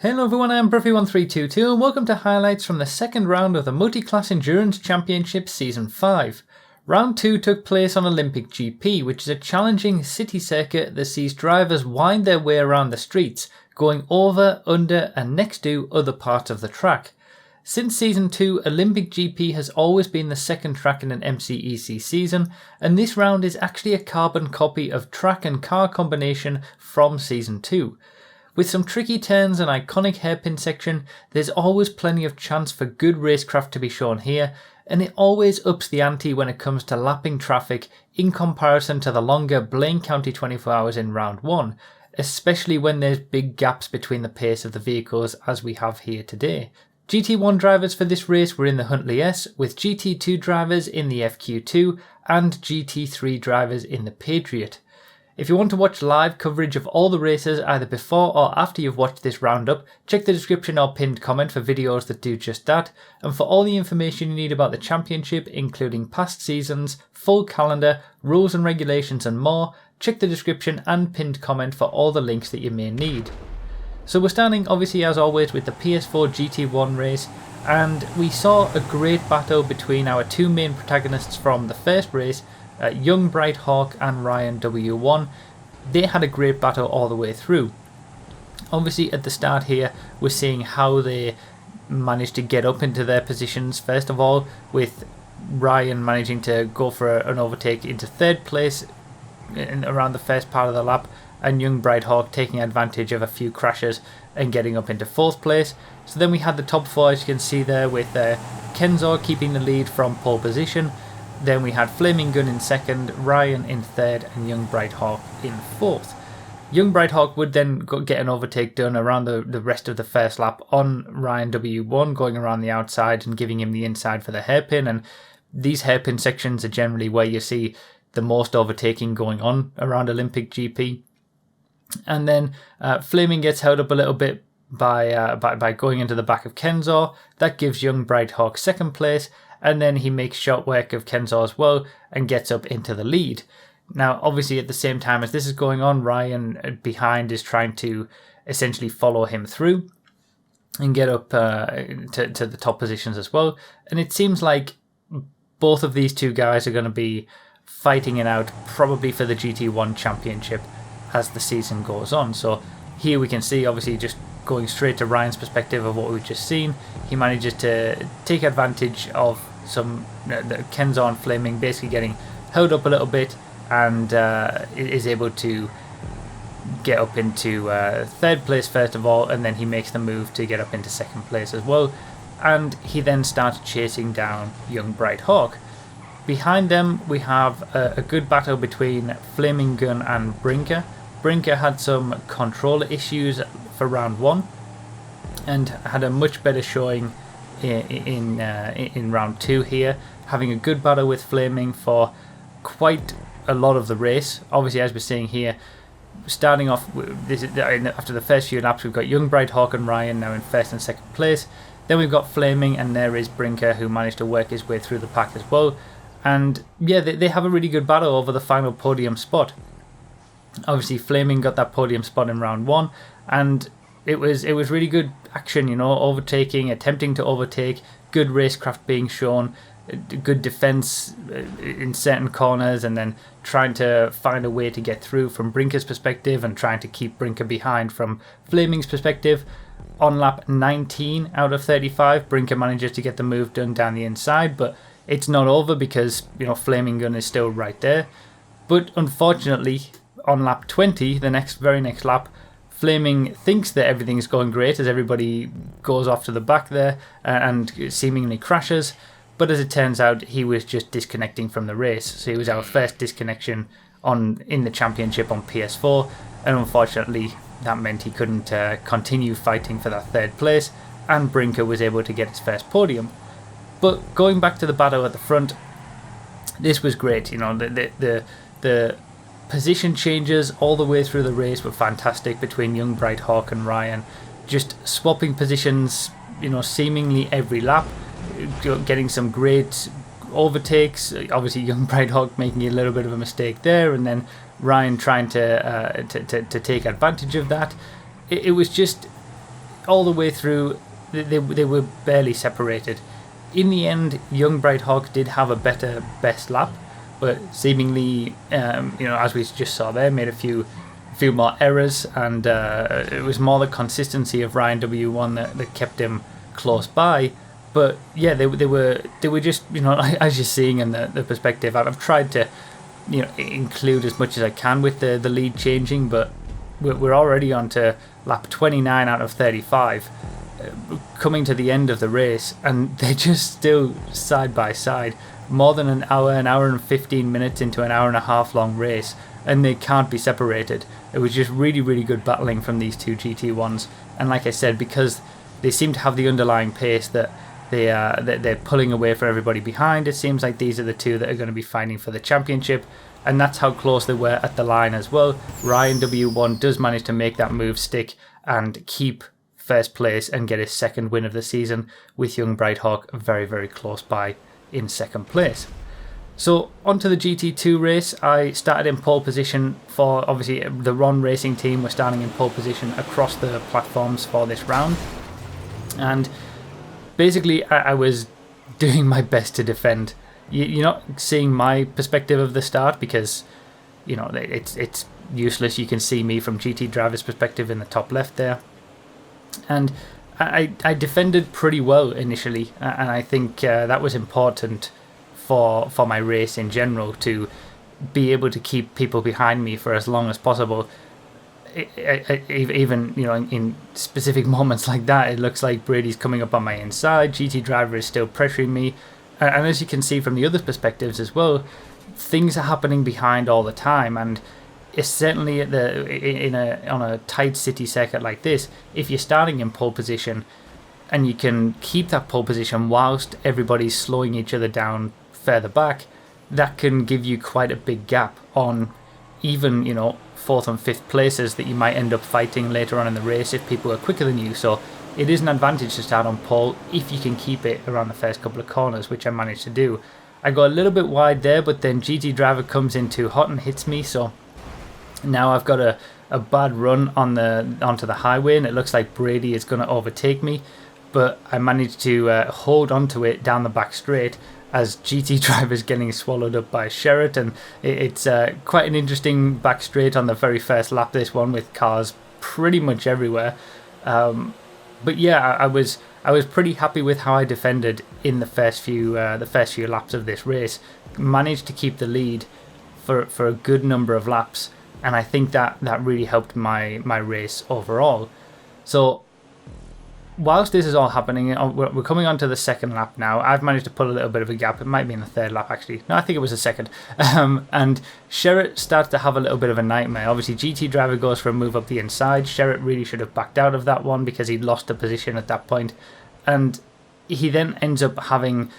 Hello everyone, I'm Bruffy1322 and welcome to highlights from the second round of the Multi-Class Endurance Championship Season 5. Round 2 took place on Olympic GP, which is a challenging city circuit that sees drivers wind their way around the streets, going over, under and next to other parts of the track. Since Season 2, Olympic GP has always been the second track in an MCEC season, and this round is actually a carbon copy of track and car combination from Season 2. With some tricky turns and iconic hairpin section, there's always plenty of chance for good racecraft to be shown here, and it always ups the ante when it comes to lapping traffic in comparison to the longer Blaine County 24 hours in round 1, especially when there's big gaps between the pace of the vehicles as we have here today. GT1 drivers for this race were in the Huntley S, with GT2 drivers in the FQ2 and GT3 drivers in the Patriot. If you want to watch live coverage of all the races either before or after you've watched this roundup, check the description or pinned comment for videos that do just that, and for all the information you need about the championship, including past seasons, full calendar, rules and regulations and more, check the description and pinned comment for all the links that you may need. So we're starting obviously as always with the PS4 GT1 race, and we saw a great battle between our two main protagonists from the first race, Young Bright Hawk and Ryan W1. They had a great battle all the way through. Obviously at the start here we're seeing how they managed to get up into their positions, first of all with Ryan managing to go for an overtake into third place around the first part of the lap, and Young Bright Hawk taking advantage of a few crashes and getting up into fourth place. So then we had the top four, as you can see there, with Kenzor keeping the lead from pole position. Then we had Flaming Gun in second, Ryan in third and Young Bright Hawk in fourth. Young Bright Hawk would then get an overtake done around the rest of the first lap on Ryan W1, going around the outside and giving him the inside for the hairpin, and these hairpin sections are generally where you see the most overtaking going on around Olympic GP. And then Flaming gets held up a little bit by going into the back of Kenzor. That gives Young Bright Hawk second place, and then he makes short work of Kenzor as well and gets up into the lead. Now obviously at the same time as this is going on, Ryan behind is trying to essentially follow him through and get up to the top positions as well, and it seems like both of these two guys are going to be fighting it out probably for the GT1 championship as the season goes on. So here we can see, obviously just going straight to Ryan's perspective of what we've just seen, he manages to take advantage of some Kenzor and Flaming basically getting held up a little bit, and is able to get up into third place first of all, and then he makes the move to get up into second place as well, and he then starts chasing down Young Bright Hawk. Behind them we have a good battle between Flaming Gun and Brinker. Brinker had some controller issues for round 1 and had a much better showing in round 2 here, having a good battle with Flaming for quite a lot of the race. Obviously, as we're seeing here, starting off after the first few laps, we've got Young Bright Hawk and Ryan now in first and second place. Then we've got Flaming, and there is Brinker, who managed to work his way through the pack as well. And yeah, they have a really good battle over the final podium spot. Obviously Flaming got that podium spot in round 1, and it was really good action, you know, overtaking, attempting to overtake, good racecraft being shown, good defense in certain corners, and then trying to find a way to get through from Brinker's perspective and trying to keep Brinker behind from Flaming's perspective. On lap 19 out of 35, Brinker manages to get the move done down the inside, but it's not over because, you know, Flaming Gun is still right there. But unfortunately, on lap 20, the very next lap, Flaming thinks that everything's going great as everybody goes off to the back there and seemingly crashes, but as it turns out, he was just disconnecting from the race. So it was our first disconnection in the championship on PS4, and unfortunately that meant he couldn't continue fighting for that third place, and Brinker was able to get his first podium. But going back to the battle at the front, this was great. You know, the position changes all the way through the race were fantastic between Young Bright Hawk and Ryan, just swapping positions, you know, seemingly every lap, getting some great overtakes. Obviously Young Bright Hawk making a little bit of a mistake there, and then Ryan trying to take advantage of that. It was just all the way through, they were barely separated. In the end, Young Bright Hawk did have a better best lap, but seemingly, as we just saw there, made a few more errors, and it was more the consistency of Ryan W1 that kept him close by. But yeah, they were just, as you're seeing in the perspective, I've tried to include as much as I can with the lead changing, but we're already on to lap 29 out of 35, coming to the end of the race, and they're just still side by side, more than an hour and 15 minutes into an hour and a half long race, and they can't be separated. It was just really, really good battling from these two GT1s, and like I said, because they seem to have the underlying pace that they're pulling away for everybody behind, it seems like these are the two that are going to be fighting for the championship, and that's how close they were at the line as well. Ryan W1 does manage to make that move stick and keep first place and get his second win of the season, with Young Bright Hawk very, very close by in second place. So onto the GT2 race, I started in pole position for, obviously the Ron Racing team were starting in pole position across the platforms for this round, and basically I was doing my best to defend. You're not seeing my perspective of the start because it's useless. You can see me from GT Driver's perspective in the top left there, and I defended pretty well initially, and I think that was important for my race in general, to be able to keep people behind me for as long as possible. Even in specific moments like that, it looks like Brady's coming up on my inside, GT Driver is still pressuring me, and as you can see from the other perspectives as well, things are happening behind all the time, and it's certainly on a tight city circuit like this, if you're starting in pole position and you can keep that pole position whilst everybody's slowing each other down further back, that can give you quite a big gap on even fourth and fifth places that you might end up fighting later on in the race if people are quicker than you. So it is an advantage to start on pole if you can keep it around the first couple of corners, which I managed to do. I got a little bit wide there, but then GT Driver comes in too hot and hits me, so now I've got a bad run onto the highway, and it looks like Brady is going to overtake me, but I managed to hold onto it down the back straight as GT Driver's getting swallowed up by Sherritt, and it's quite an interesting back straight on the very first lap, this one, with cars pretty much everywhere. But yeah, I was pretty happy with how I defended in the first few laps of this race. Managed to keep the lead for a good number of laps, and I think that really helped my race overall. So whilst this is all happening, we're coming on to the second lap now. I've managed to pull a little bit of a gap. It might be in the third lap, actually. No, I think it was the second. And Sherritt starts to have a little bit of a nightmare. Obviously, GT Driver goes for a move up the inside. Sherritt really should have backed out of that one because he'd lost the position at that point. And he then ends up having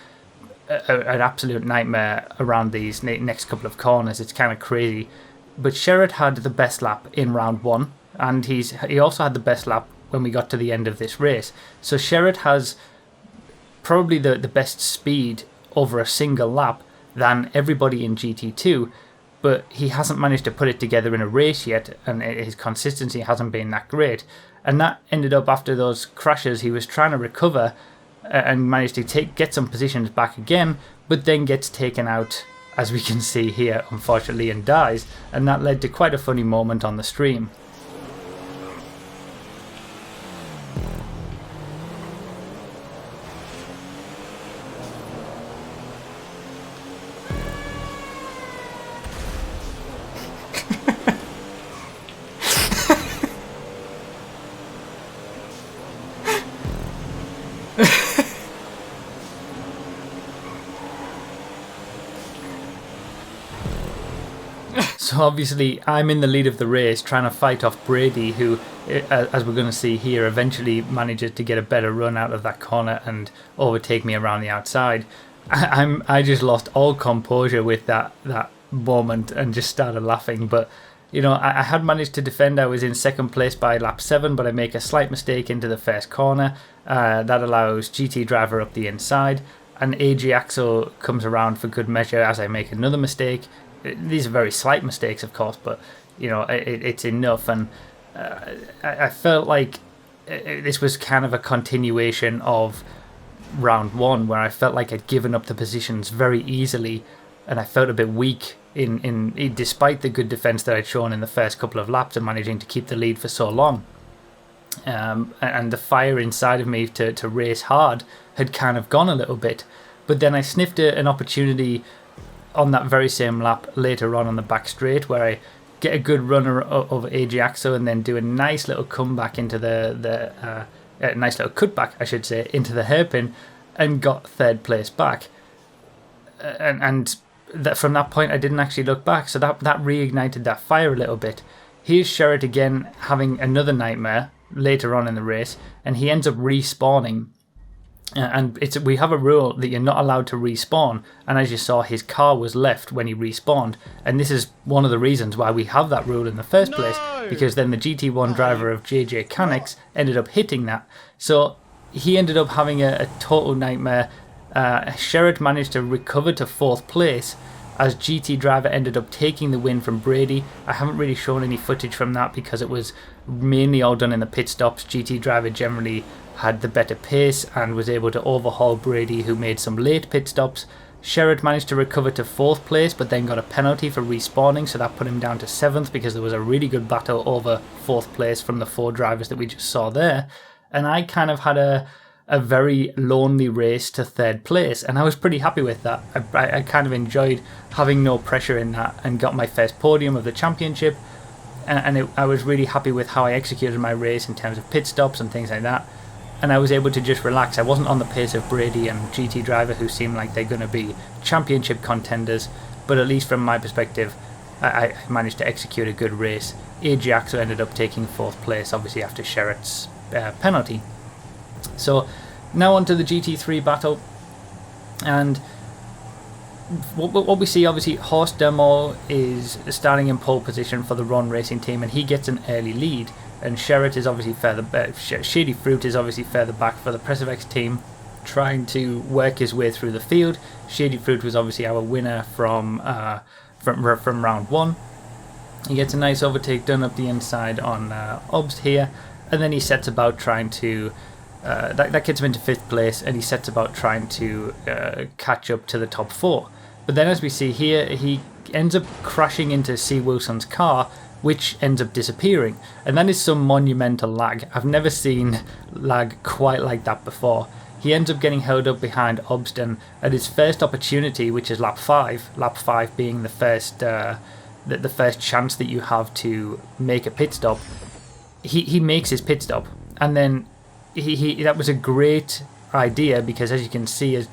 an absolute nightmare around these next couple of corners. It's kind of crazy. But Sherritt had the best lap in round one, and he also had the best lap when we got to the end of this race. So Sherritt has probably the best speed over a single lap than everybody in GT2, but he hasn't managed to put it together in a race yet, and his consistency hasn't been that great. And that ended up, after those crashes, he was trying to recover and managed to get some positions back again, but then gets taken out, as we can see here, unfortunately, and dies, and that led to quite a funny moment on the stream. So obviously I'm in the lead of the race trying to fight off Brady, who, as we're going to see here, eventually manages to get a better run out of that corner and overtake me around the outside. I just lost all composure with that moment and just started laughing. But I had managed to defend. I was in second place by lap 7, but I make a slight mistake into the first corner. That allows GT Driver up the inside, and AJ Axel comes around for good measure as I make another mistake. These are very slight mistakes, of course, but it's enough. And I felt like this was kind of a continuation of round 1, where I felt like I'd given up the positions very easily, and I felt a bit weak in despite the good defense that I'd shown in the first couple of laps and managing to keep the lead for so long. And the fire inside of me to race hard had kind of gone a little bit. But then I sniffed an opportunity on that very same lap later on the back straight, where I get a good runner of Ajaxo and then do a nice little comeback into the nice little cutback, I should say, into the hairpin, and got third place back. And that from that point I didn't actually look back, so that reignited that fire a little bit. Here's Sherritt again having another nightmare later on in the race, and he ends up respawning. And we have a rule that you're not allowed to respawn, and as you saw, his car was left when he respawned, and this is one of the reasons why we have that rule in the first place, because then the GT1 driver of JJ Canex ended up hitting that. So he ended up having a total nightmare. Sherritt managed to recover to 4th place as GT driver ended up taking the win from Brady. I haven't really shown any footage from that because it was mainly all done in the pit stops. GT driver generally had the better pace and was able to overhaul Brady, who made some late pit stops. Sherritt managed to recover to 4th place, but then got a penalty for respawning, so that put him down to 7th because there was a really good battle over 4th place from the 4 drivers that we just saw there. And I kind of had a very lonely race to 3rd place, and I was pretty happy with that. I kind of enjoyed having no pressure in that and got my first podium of the championship, and I was really happy with how I executed my race in terms of pit stops and things like that, and I was able to just relax. I wasn't on the pace of Brady and GT driver, who seem like they're going to be championship contenders, but at least from my perspective I managed to execute a good race. Ajaxo ended up taking 4th place, obviously after Sherritt's penalty. So now onto the GT3 battle, and what we see, obviously Horst Demo is starting in pole position for the Ron Racing team, and he gets an early lead, and Sherritt is obviously further back. Shady Fruit is obviously further back for the Presivex team, trying to work his way through the field. Shady Fruit was obviously our winner from round 1. He gets a nice overtake done up the inside on Obst here, and then he sets about trying to that gets him into 5th place, and he sets about trying to catch up to the top 4. But then, as we see here, he ends up crashing into C. Wilson's car, which ends up disappearing, and that is some monumental lag. I've never seen lag quite like that before. He ends up getting held up behind Obst, and at his first opportunity, which is lap 5 being the first chance that you have to make a pit stop, he makes his pit stop, and then he that was a great idea, because as you can see, as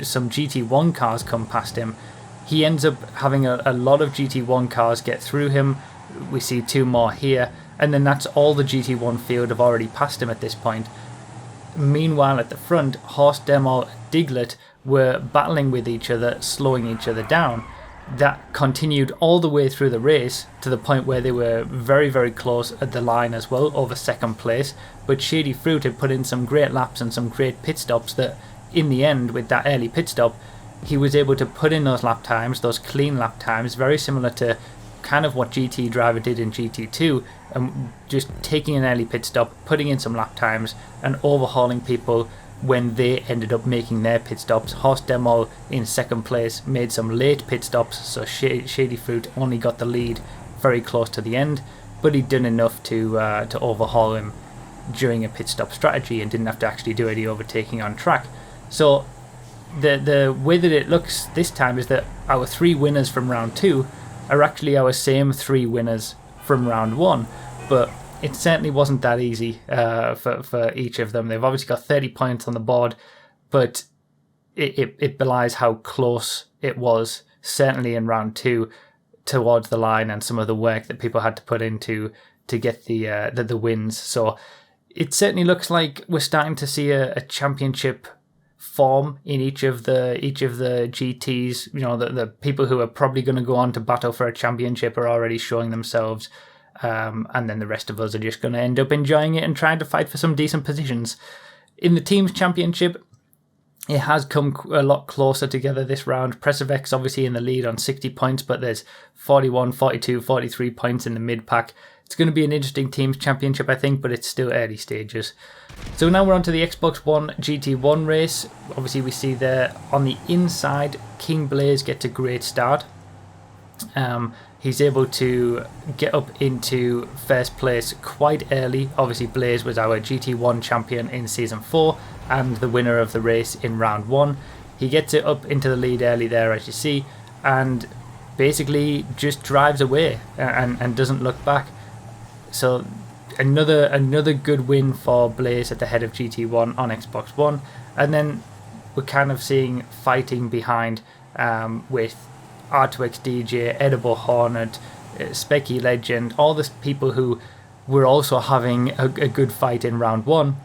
some GT1 cars come past him, he ends up having a lot of GT1 cars get through him. We see 2 more here, and then that's all the GT1 field have already passed him at this point. Meanwhile, at the front, Horst Demo and Diglett were battling with each other, slowing each other down. That continued all the way through the race, to the point where they were very, very close at the line as well, over 2nd place. But Shady Fruit had put in some great laps and some great pit stops that, in the end, with that early pit stop, he was able to put in those lap times, those clean lap times, very similar to kind of what GT driver did in GT2, and just taking an early pit stop, putting in some lap times, and overhauling people when they ended up making their pit stops. Horst Demo in 2nd place made some late pit stops, so Shady Fruit only got the lead very close to the end, but he'd done enough to overhaul him during a pit stop strategy and didn't have to actually do any overtaking on track. So the way that it looks this time is that our 3 winners from round 2 are actually our same 3 winners from round 1, but it certainly wasn't that easy for each of them. They've obviously got 30 points on the board, but it belies how close it was, certainly in round 2, towards the line, and some of the work that people had to put into to get the wins. So it certainly looks like we're starting to see a championship form in each of the GTs. You know, the people who are probably going to go on to battle for a championship are already showing themselves. And then the rest of us are just going to end up enjoying it and trying to fight for some decent positions. In the team's championship, it has come a lot closer together this round. Preservex obviously in the lead on 60 points, but there's 41, 42, 43 points in the mid-pack. It's going to be an interesting teams championship, I think, but it's still early stages. So now we're on to the Xbox One GT1 race. Obviously we see there on the inside, King Blaze gets a great start. He's able to get up into first place quite early. Obviously Blaze was our GT1 champion in Season 4 and the winner of the race in Round 1. He gets it up into the lead early there, as you see, and basically just drives away and doesn't look back. So another good win for Blaze at the head of GT1 on Xbox One. And then we're kind of seeing fighting behind with R2X DJ, Edible Hornet, Specky Legend, all the people who were also having a good fight in Round 1.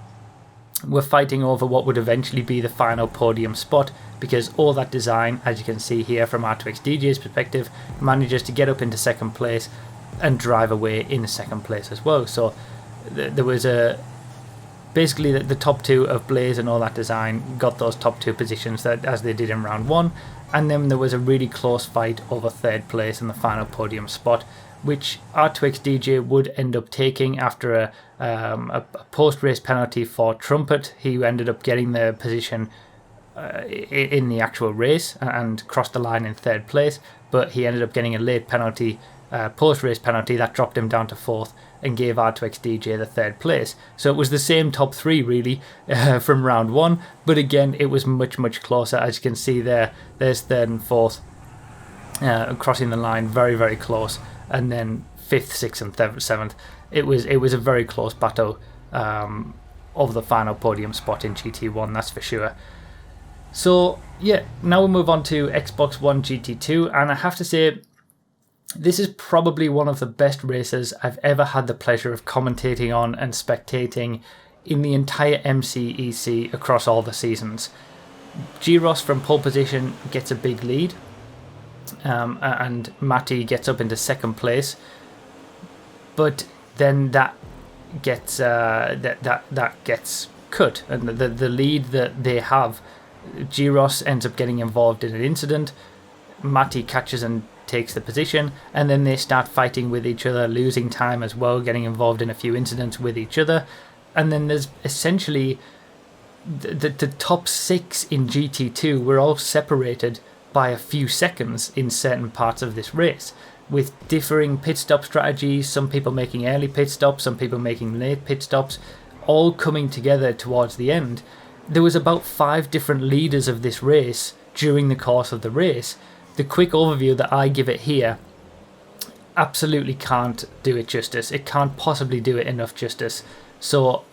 We're fighting over what would eventually be the final podium spot, because all that design, as you can see here from R2X DJ's perspective, manages to get up into second place and drive away in second place as well. So there was basically the top two of Blaze and all that design got those top two positions that as they did in Round 1. And then there was a really close fight over third place in the final podium spot, which R2X DJ would end up taking after a post-race penalty for Trumpet. He ended up getting the position in the actual race and crossed the line in third place, but he ended up getting a late penalty, post-race penalty, that dropped him down to fourth and gave R2X DJ the third place. So it was the same top three really from Round 1, but again it was much closer. As you can see there's third and fourth crossing the line, very close, and then fifth, sixth and seventh. It was a very close battle of the final podium spot in GT1, that's for sure. So yeah, now we'll move on to Xbox One GT2, and I have to say this is probably one of the best races I've ever had the pleasure of commentating on and spectating in the entire MCEC across all the seasons. G-Ross from pole position gets a big lead, and Matty gets up into second place, but then that gets that gets cut, and the lead that they have, G-Ross ends up getting involved in an incident. Matty catches and takes the position, and then they start fighting with each other, losing time as well, getting involved in a few incidents with each other. And then there's essentially the top six in GT2 were all separated by a few seconds in certain parts of this race, with differing pit stop strategies, some people making early pit stops, some people making late pit stops, all coming together towards the end. There was about 5 different leaders of this race during the course of the race. The quick overview that I give it here absolutely can't do it justice. It can't possibly do it enough justice. So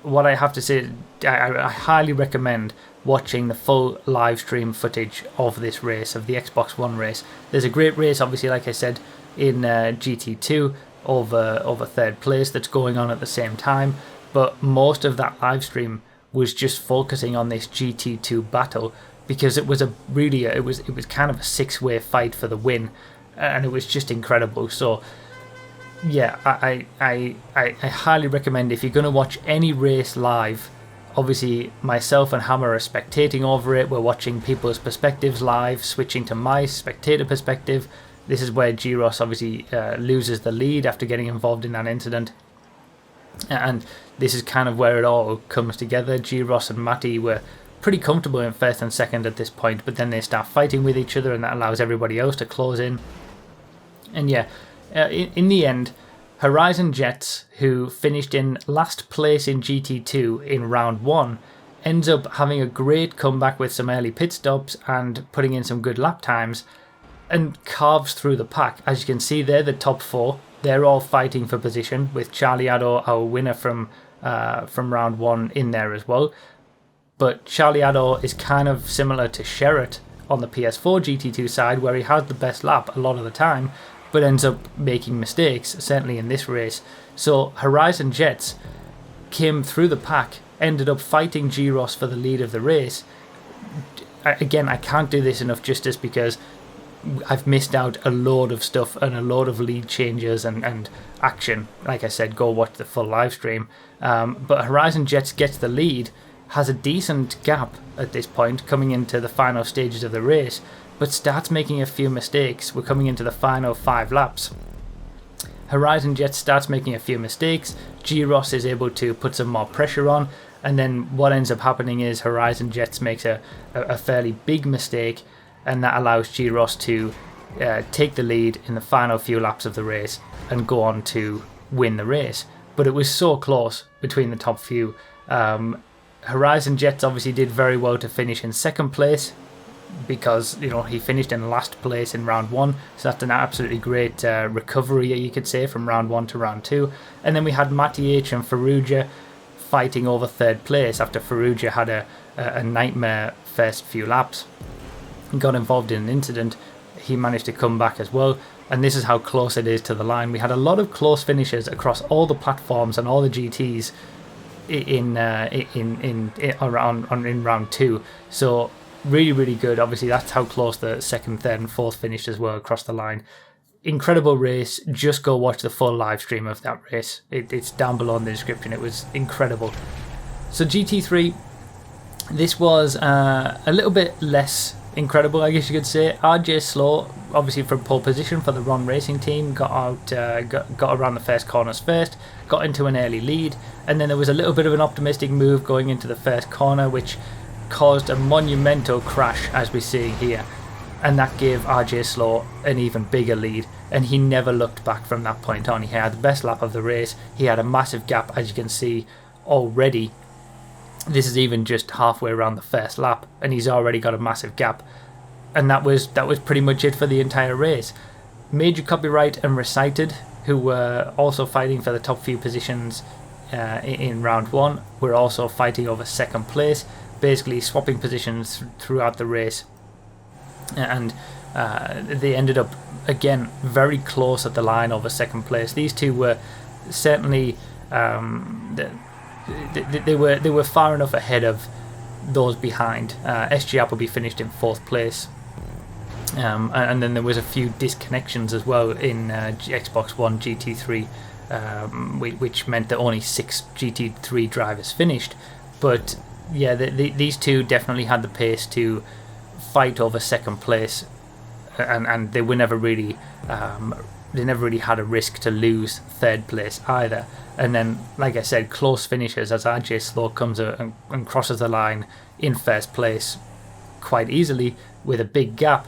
what I have to say, I highly recommend watching the full live stream footage of this race, of the Xbox One race. There's a great race, obviously, like I said, in GT2 over third place that's going on at the same time, but most of that live stream was just focusing on this GT2 battle, because it was it was kind of a 6-way fight for the win, and it was just incredible. So yeah, I highly recommend, if you're going to watch any race live, obviously myself and Hammer are spectating over it, we're watching people's perspectives live, switching to my spectator perspective. This is where G-Ross obviously loses the lead after getting involved in that incident, and this is kind of where it all comes together. G-Ross and Matty were pretty comfortable in first and second at this point, but then they start fighting with each other, and that allows everybody else to close in. And yeah, in the end, Horizon Jets, who finished in last place in GT2 in round 1, ends up having a great comeback with some early pit stops and putting in some good lap times, and carves through the pack. As you can see there, the top 4, they're all fighting for position, with Charlie Addo, our winner from round 1, in there as well. But Charlie Addo is kind of similar to Sherritt on the PS4 GT2 side, where he has the best lap a lot of the time, but ends up making mistakes, certainly in this race. So Horizon Jets came through the pack, ended up fighting G-Ross for the lead of the race. Again, I can't do this enough justice, because I've missed out a load of stuff and a load of lead changes and action. Like I said, go watch the full live stream. But Horizon Jets gets the lead, has a decent gap at this point coming into the final stages of the race, but starts making a few mistakes. We're coming into the final 5 laps. Horizon Jet starts making a few mistakes, G-Ross is able to put some more pressure on, and then what ends up happening is Horizon Jets makes a fairly big mistake, and that allows G-Ross to take the lead in the final few laps of the race and go on to win the race. But it was so close between the top few. Horizon Jets obviously did very well to finish in second place, because he finished in last place in round 1, so that's an absolutely great recovery, you could say, from round 1 to round 2. And then we had Matty H and Farrugia fighting over third place after Farrugia had a nightmare first few laps and got involved in an incident. He managed to come back as well, and this is how close it is to the line. We had a lot of close finishes across all the platforms and all the GTs in round 2, so really good. Obviously that's how close the second, third and fourth finished as well across the line. Incredible race. Just go watch the full live stream of that race. It's down below in the description. It was incredible. So GT3, this was a little bit less incredible, I guess you could say. RJ Slow, obviously from pole position for the Ron Racing team, got around the first corners first, got into an early lead, and then there was a little bit of an optimistic move going into the first corner, which caused a monumental crash, as we see here, and that gave RJ Slow an even bigger lead, and he never looked back from that point on. He had the best lap of the race. He had a massive gap, as you can see already. This is even just halfway around the first lap, and he's already got a massive gap, and that was pretty much it for the entire race. Major Copyright and Recited, who were also fighting for the top few positions in round 1, were also fighting over second place, basically swapping positions throughout the race, and they ended up again very close at the line over second place. These two were certainly they were far enough ahead of those behind. SG Appleby finished in 4th place, and then there was a few disconnections as well in Xbox One GT3, which meant that only 6 GT3 drivers finished. But yeah, these two definitely had the pace to fight over second place, and they were never really had a risk to lose third place either. And then, like I said, close finishes as RJ Slow comes and crosses the line in first place quite easily with a big gap.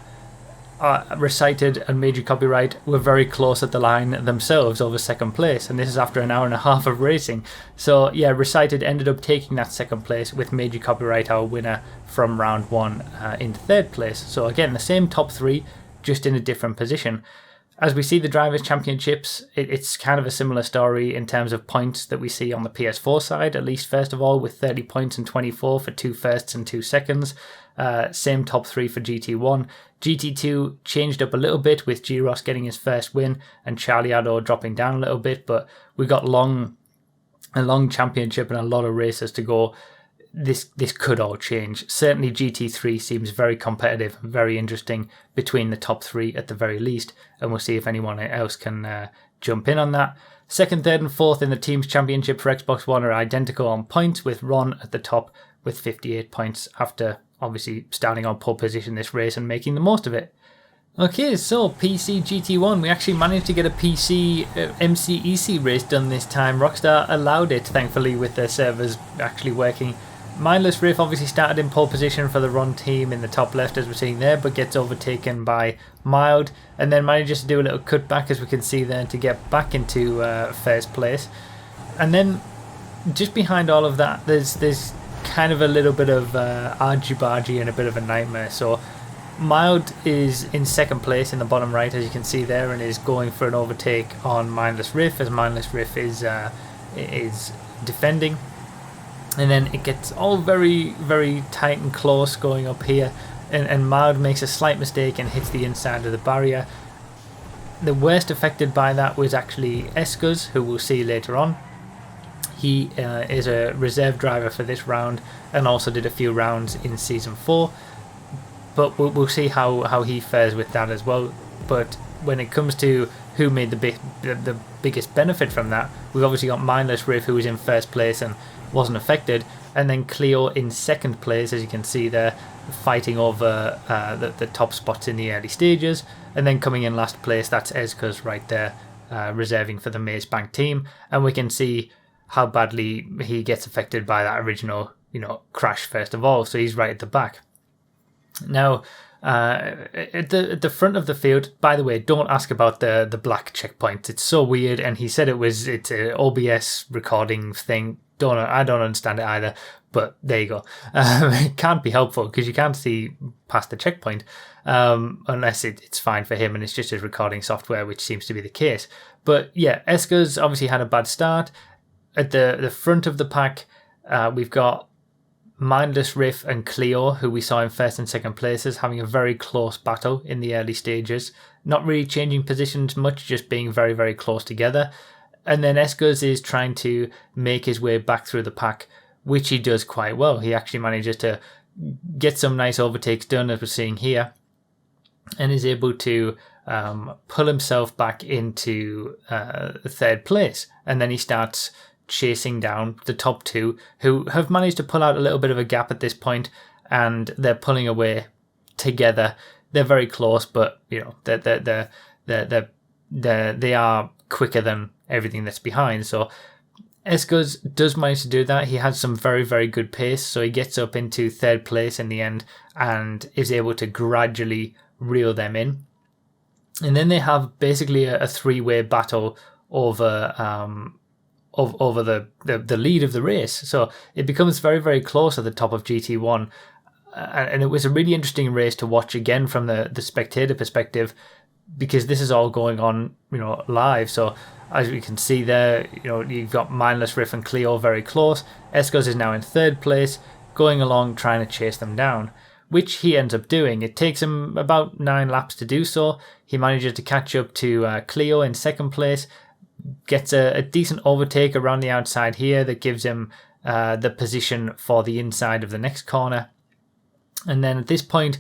Recited and Major Copyright were very close at the line themselves over second place, and this is after an hour and a half of racing. So yeah, Recited ended up taking that second place, with Major Copyright our winner from round 1 in third place. So again, the same top 3, just in a different position. As we see the Drivers' Championships, it's kind of a similar story in terms of points that we see on the PS4 side, at least first of all, with 30 points and 24 for 2 firsts and 2 seconds. Same top 3 for GT1. GT2 changed up a little bit, with G-Ross getting his first win and Charlie Addo dropping down a little bit, but we got a long championship and a lot of races to go. This could all change. Certainly GT3 seems very competitive, very interesting between the top 3 at the very least, and we'll see if anyone else can jump in on that. Second, third and fourth in the Teams Championship for Xbox One are identical on points, with Ron at the top with 58 points after obviously starting on pole position this race and making the most of it. Okay, so PC GT1, we actually managed to get a PC MCEC race done this time. Rockstar allowed it, thankfully, with their servers actually working. Mindless Riff obviously started in pole position for the Ron team in the top left, as we're seeing there, but gets overtaken by Mild, and then manages to do a little cutback, as we can see there, to get back into first place. And then just behind all of that, there's kind of a little bit of argy-bargy and a bit of a nightmare. So Mild is in second place in the bottom right, as you can see there, and is going for an overtake on Mindless Riff, as Mindless Riff is defending. And then it gets all very, very tight and close going up here, and Mild makes a slight mistake and hits the inside of the barrier. The worst affected by that was actually Eskers, who we'll see later on. He is a reserve driver for this round and also did a few rounds in Season 4. But we'll see how he fares with that as well. But when it comes to who made the biggest benefit from that. We've obviously got Mindless Riff, who was in first place and wasn't affected, and then Cleo in second place, as you can see there, fighting over the top spots in the early stages. And then coming in last place, that's Ezko's right there, reserving for the Maze Bank team. And we can see how badly he gets affected by that original, crash first of all. So he's right at the back. Now, at the front of the field, by the way, don't ask about the black checkpoint. It's so weird, and he said it's an OBS recording thing. I don't understand it either, but there you go. It can't be helpful because you can't see past the checkpoint unless it's fine for him and it's just his recording software, which seems to be the case. But yeah, Ezko's obviously had a bad start. At the front of the pack, we've got Mindless Riff and Cleo, who we saw in first and second places, having a very close battle in the early stages. Not really changing positions much, just being very, very close together. And then Ezko's is trying to make his way back through the pack, which he does quite well. He actually manages to get some nice overtakes done, as we're seeing here, and is able to pull himself back into third place. And then he starts chasing down the top two, who have managed to pull out a little bit of a gap at this point, and they're pulling away together. They're very close, but they are quicker than everything that's behind. So Ezko's does manage to do that. He has some very, very good pace, so he gets up into third place in the end and is able to gradually reel them in. And then they have basically a three-way battle over the lead of the race. So it becomes very, very close at the top of GT1. And it was a really interesting race to watch again from the spectator perspective, because this is all going on, live. So as we can see there, you've got Mindless Riff and Cleo very close. Ezko's is now in third place, going along trying to chase them down, which he ends up doing. It takes him about 9 laps to do so. He manages to catch up to Cleo in second place, gets a decent overtake around the outside here that gives him the position for the inside of the next corner. And then at this point,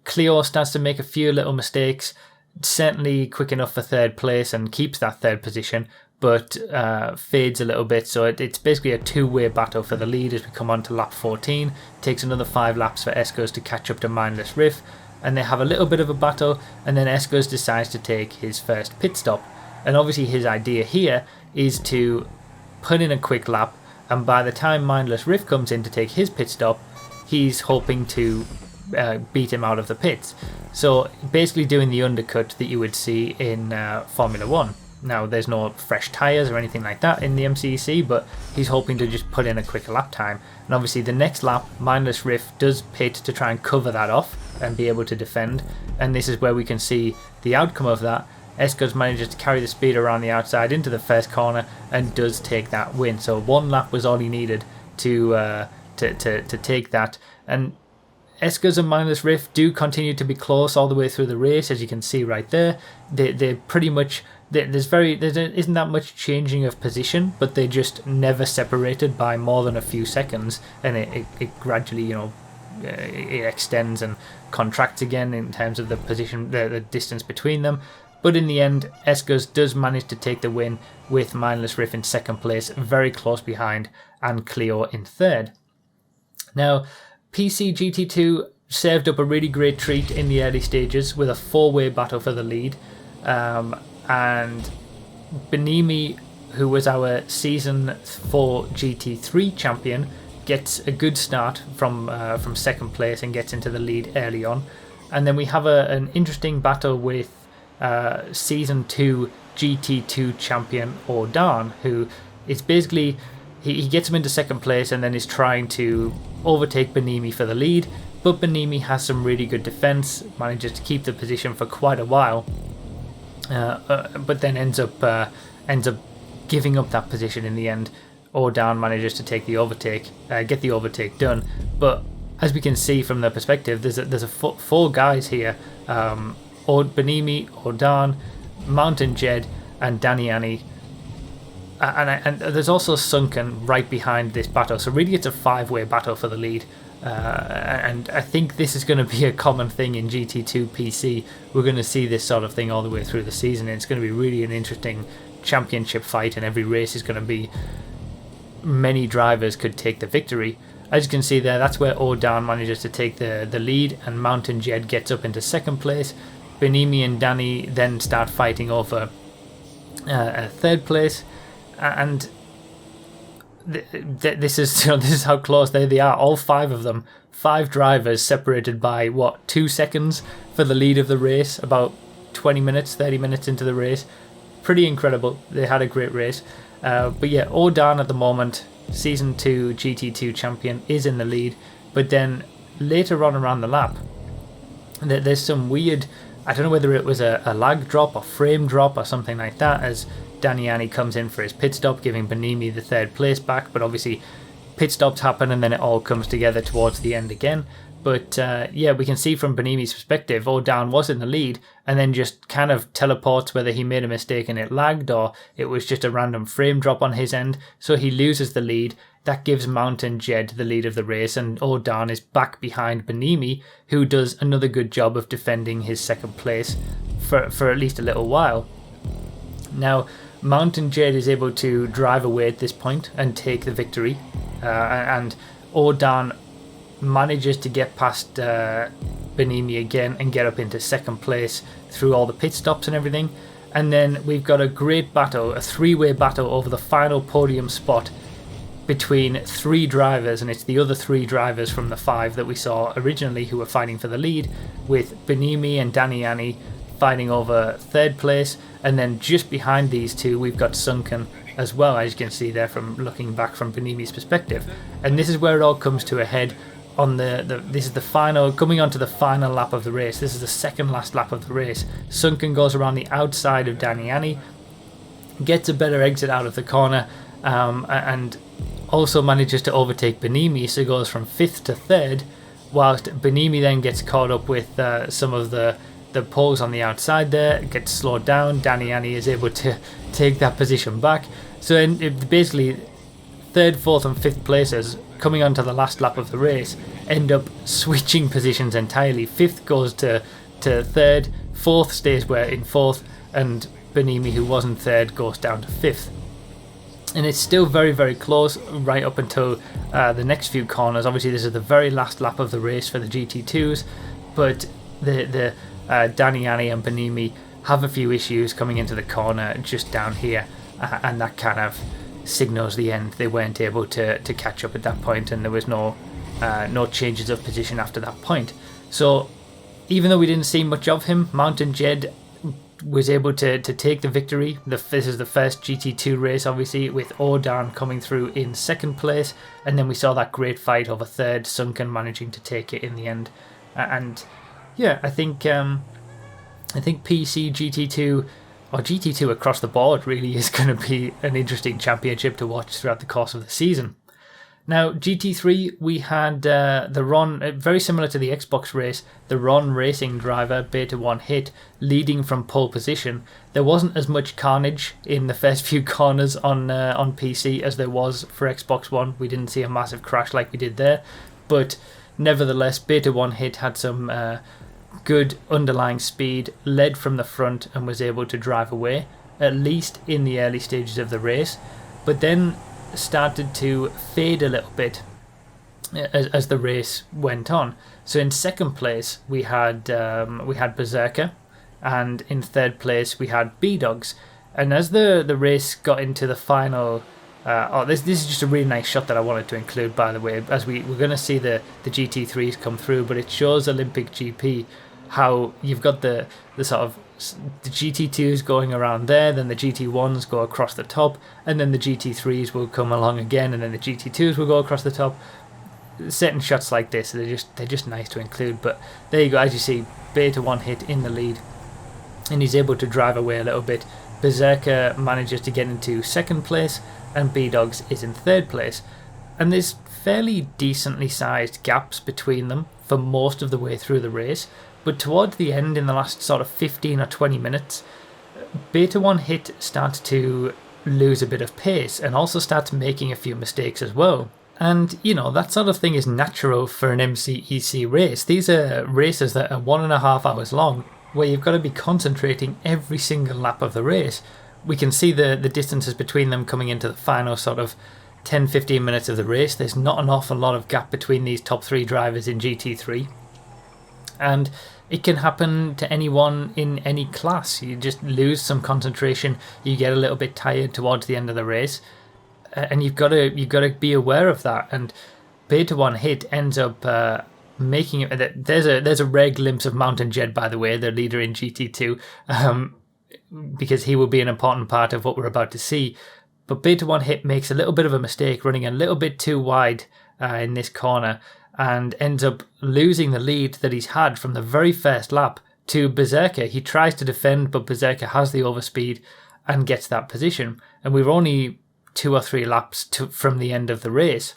Cleo starts to make a few little mistakes, certainly quick enough for third place and keeps that third position, but fades a little bit. So it's basically a two-way battle for the lead as we come on to lap 14. It takes another 5 laps for Ezko's to catch up to Mindless Riff, and they have a little bit of a battle, and then Ezko's decides to take his first pit stop. And obviously his idea here is to put in a quick lap, and by the time Mindless Riff comes in to take his pit stop, he's hoping to beat him out of the pits. So basically doing the undercut that you would see in Formula 1. Now there's no fresh tyres or anything like that in the MCEC, but he's hoping to just put in a quicker lap time. And obviously the next lap, Mindless Riff does pit to try and cover that off and be able to defend. And this is where we can see the outcome of that. Ezko's manages to carry the speed around the outside into the first corner and does take that win. So 1 lap was all he needed to take that. And Ezko's and Mindless Riff do continue to be close all the way through the race, as you can see right there. They're pretty much, there isn't that much changing of position, but they're just never separated by more than a few seconds, and it gradually it extends and contracts again in terms of the position, the distance between them. But in the end, Ezko's does manage to take the win with Mindless Riff in second place, very close behind, and Cleo in third. Now, PC GT2 served up a really great treat in the early stages with a 4-way battle for the lead. And Benimi, who was our Season 4 GT3 champion, gets a good start from second place and gets into the lead early on. And then we have an interesting battle with Season 2 GT2 champion Ordan, who is basically, he gets him into second place and then is trying to overtake Benimi for the lead, but Benimi has some really good defense, manages to keep the position for quite a while, but then ends up giving up that position in the end. Ordan manages to take the overtake, get the overtake done, but as we can see from the perspective, there's 4 guys here. Benimi, Ordan, Mountain Jed, and Daniani, And there's also Sunken right behind this battle, so really it's a 5-way battle for the lead. And I think this is going to be a common thing in GT2 PC. We're going to see this sort of thing all the way through the season, and it's going to be really an interesting championship fight, and every race is going to be many drivers could take the victory. As you can see there, that's where O'Dan manages to take the lead, and Mountain Jed gets up into second place. Benimi and Danny then start fighting over third place, and this is how close they are. All 5 of them, 5 drivers separated by 2 seconds for the lead of the race, about 20 minutes, 30 minutes into the race. Pretty incredible. They had a great race. But yeah, O'Dan at the moment, Season 2 GT2 champion, is in the lead. But then later on around the lap, there's some weird, I don't know whether it was a lag drop or frame drop or something like that, as Daniani comes in for his pit stop, giving Benimi the 3rd place back. But obviously pit stops happen and then it all comes together towards the end again. But yeah, we can see from Benimi's perspective, O'Dan was in the lead and then just kind of teleports, whether he made a mistake and it lagged or it was just a random frame drop on his end. So he loses the lead. That gives Mountain Jed the lead of the race, and O'Dan is back behind Benimi, who does another good job of defending his 2nd place for at least a little while. Now, Mountain Jed is able to drive away at this point and take the victory, and O'Dan manages to get past Benimi again and get up into 2nd place through all the pit stops and everything. And then we've got a great battle, a 3-way battle over the final podium spot between 3 drivers, and it's the other 3 drivers from the 5 that we saw originally who were fighting for the lead, with Benimi and Daniani fighting over 3rd place. And then just behind these 2 we've got Sunken as well, as you can see there from looking back from Benimi's perspective. And this is where it all comes to a head on this is the final, coming on to the final lap of the race. This is the 2nd last lap of the race. Sunken goes around the outside of Daniani, gets a better exit out of the corner, and also manages to overtake Benimi, so goes from 5th to 3rd, whilst Benimi then gets caught up with some of the poles on the outside there, gets slowed down. Daniani is able to take that position back. So basically 3rd, 4th and 5th places coming onto the last lap of the race end up switching positions entirely. 5th goes to 3rd, 4th stays where in 4th, and Benimi, who wasn't 3rd, goes down to 5th. And it's still very, very close right up until the next few corners. Obviously this is the very last lap of the race for the GT2s, but the Daniani and Benimi have a few issues coming into the corner just down here, and that kind of signals the end. They weren't able to catch up at that point, and there was no changes of position after that point. So even though we didn't see much of him, Mountain Jed was able to take the victory. This is the first GT2 race, obviously, with O'Dan coming through in 2nd place, and then we saw that great fight over 3rd, Sunken managing to take it in the end. And yeah, I think PC GT2 or GT2 across the board really is going to be an interesting championship to watch throughout the course of the season. Now, GT3, we had the Ron, very similar to the Xbox race, the Ron Racing driver, Beta 1 Hit, leading from pole position. There wasn't as much carnage in the first few corners on PC as there was for Xbox One. We didn't see a massive crash like we did there, but nevertheless, Beta 1 Hit had some good underlying speed, led from the front and was able to drive away, at least in the early stages of the race, but then started to fade a little bit as the race went on. So in 2nd place we had Berserker, and in 3rd place we had B-Dogs. And as the race got into the final, this is just a really nice shot that I wanted to include, by the way, as we're going to see the GT3s come through, but it shows Olympic GP how you've got the sort of the GT2s going around there, then the GT1s go across the top, and then the GT3s will come along again, and then the GT2s will go across the top. Certain shots like this, they're just nice to include. But there you go, as you see, Beta 1 Hit in the lead, and he's able to drive away a little bit. Berserker manages to get into 2nd place, and B-Dogs is in 3rd place. And there's fairly decently sized gaps between them for most of the way through the race, but towards the end, in the last sort of 15 or 20 minutes, Beta 1 Hit starts to lose a bit of pace and also starts making a few mistakes as well. And, you know, that sort of thing is natural for an MCEC race. These are races that are 1.5 hours long, where you've got to be concentrating every single lap of the race. We can see the distances between them coming into the final sort of 10-15 minutes of the race. There's not an awful lot of gap between these top 3 drivers in GT3. And it can happen to anyone in any class. You just lose some concentration, you get a little bit tired towards the end of the race, and you've got to be aware of that. And Beta One Hit ends up making it. There's a rare glimpse of Mountain Jed, by the way, the leader in GT2, because he will be an important part of what we're about to see. But Beta One Hit makes a little bit of a mistake, running a little bit too wide in this corner, and ends up losing the lead that he's had from the very first lap to Berserker. He tries to defend, but Berserker has the overspeed and gets that position. And we're only 2 or 3 laps from the end of the race.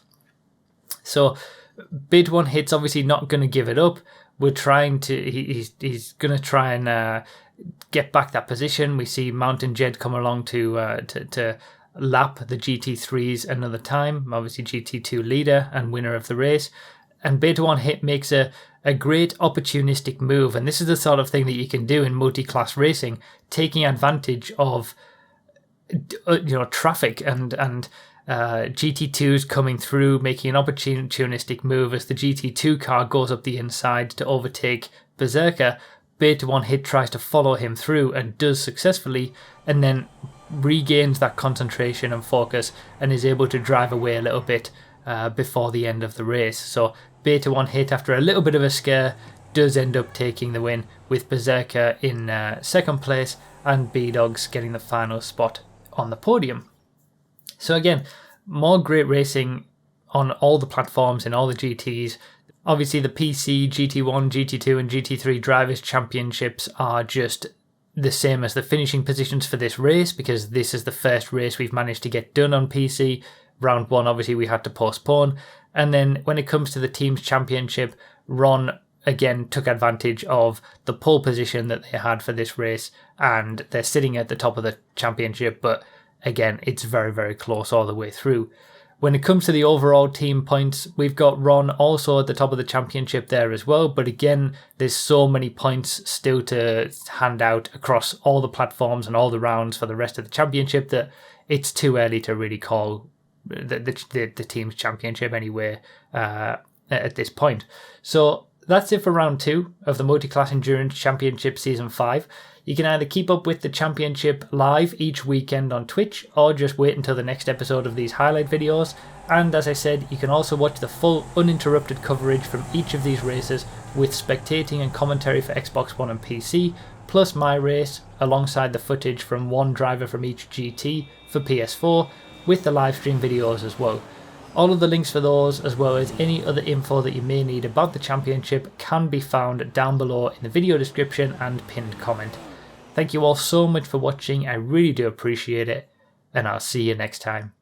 So Beta One Hit's obviously not going to give it up. We're trying to. He's going to try and get back that position. We see Mountain Jed come along to lap the GT3s another time. Obviously GT2 leader and winner of the race. And Beta One Hit makes a great opportunistic move. And this is the sort of thing that you can do in multi-class racing, taking advantage of traffic and GT2s coming through, making an opportunistic move as the GT2 car goes up the inside to overtake Berserker. Beta One Hit tries to follow him through and does successfully, and then regains that concentration and focus and is able to drive away a little bit before the end of the race. So Beta One Hit, after a little bit of a scare, does end up taking the win, with Berserker in second place and B-Dogs getting the final spot on the podium. So again, more great racing on all the platforms in all the GTs. Obviously the PC, GT1, GT2 and GT3 Drivers' Championships are just the same as the finishing positions for this race, because this is the first race we've managed to get done on PC. Round 1 obviously we had to postpone. And then when it comes to the Teams Championship, Ron again took advantage of the pole position that they had for this race, and they're sitting at the top of the championship, but again, it's very, very close all the way through. When it comes to the overall team points, we've got Ron also at the top of the championship there as well, but again, there's so many points still to hand out across all the platforms and all the rounds for the rest of the championship that it's too early to really call the team's championship anyway at this point. So that's it for round 2 of the Multi-Class Endurance Championship Season 5. You can either keep up with the championship live each weekend on Twitch, or just wait until the next episode of these highlight videos. And as I said, you can also watch the full uninterrupted coverage from each of these races with spectating and commentary for Xbox One and PC, plus my race alongside the footage from one driver from each GT for PS4, with the live stream videos as well. All of the links for those, as well as any other info that you may need about the championship, can be found down below in the video description and pinned comment. Thank you all so much for watching, I really do appreciate it, and I'll see you next time.